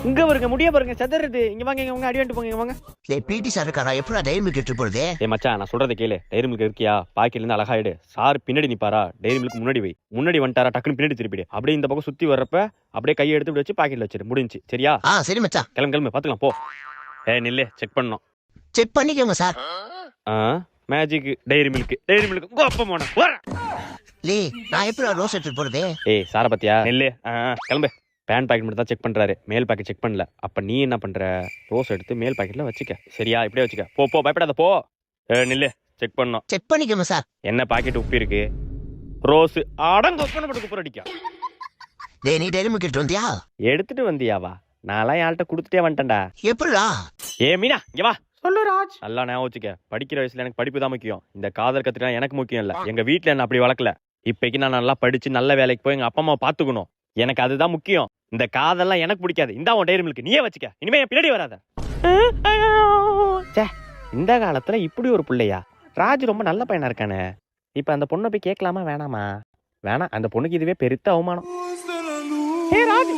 இங்க பாருங்க முடிய பாருங்க செதறது. இங்க வாங்க அடி வாங்கிட்டு போங்க. இங்க வாங்க. பிடி சார் இருக்காரா? எப்படா டைரி மில்க் எடுத்து போறது? மச்சான் நான் சொல்றதை கேளு. டைரி மில்க் இருக்கியா? பாக்கெட்ல இருந்து அழகா எடு. சார் பின்னாடி நிப்பாரா? டைரி மில்க் முன்னாடி வை. முன்னாடி வந்துட்டாரா? டக்குன்னு பின்னாடி திருப்பிடு. அப்படியே இந்த பக்கம் சுத்தி வர்றப்ப அப்படியே கையை எடுத்து வச்சு பாக்கெட்ல வச்சிரு. முடிஞ்சு. சரியா? சரி மச்சான். கிளம்பு பாத்துக்கலாம் போ. நில்லே செக் பண்ணோம். செக் பண்ணிக்கோங்க சார். மேஜிக் டைரி மில்க் கோப்பம் போன நான் எப்படா ரோஸ் எடுத்து போறது? சார பத்தியா? நெல்லு கிளம்பு. பேன் பாக்கெட் மட்டும் தான் செக் பண்றாரு, மேல் பாக்கெட் செக் பண்ணல. அப்ப நீ என்ன பண்ற? ரோஸ் எடுத்து மேல் பாக்கெட்ல வச்சுக்க. சரியா? இப்படியே வச்சுக்க. போ பயப்படாத போ. நில்லு செக் பண்ணோம். செக் பண்ணிக்கோங்க சார். என்ன பாக்கெட் உப்பி இருக்கு? ரோஸ் அடங்க போட்டு அடிக்கா. நீ டைரி மில்க் எடுத்து வந்தியா? எடுத்துட்டு வந்தியாவா? நான்லாம் யார்கிட்ட கொடுத்துட்டே வந்துட்டேன்டா. எப்படா? மீனா இங்க வா. சொல்லு ராஜ். நல்லா ஞாபகம் வச்சுக்க. படிக்கிற வயசுல எனக்கு படிப்பு தான் முக்கியம். இந்த காதல் கத்துட்டா எனக்கு முக்கியம் இல்ல. எங்க வீட்டுல என்ன அப்படி வளர்க்கல. இப்பைக்கு நான் நல்லா படிச்சு நல்ல வேலைக்கு போய் எங்க அப்பா அம்மா பாத்துக்கணும். எனக்கு அதுதான் முக்கியம். இந்த காதெல்லாம் எனக்கு பிடிக்காது. இந்த உன் டைரி மில்க் நீயே வச்சுக்க. இனிமே என் பின்னாடி வராத. இந்த காலத்துல இப்படி ஒரு பிள்ளையா? ராஜ் ரொம்ப நல்ல பையனா இருக்கானே. இப்ப அந்த பொண்ணை போய் கேட்கலாமா வேணாமா? வேணாம். அந்த பொண்ணுக்கு இதுவே பெருத்த அவமானம். ராஜ்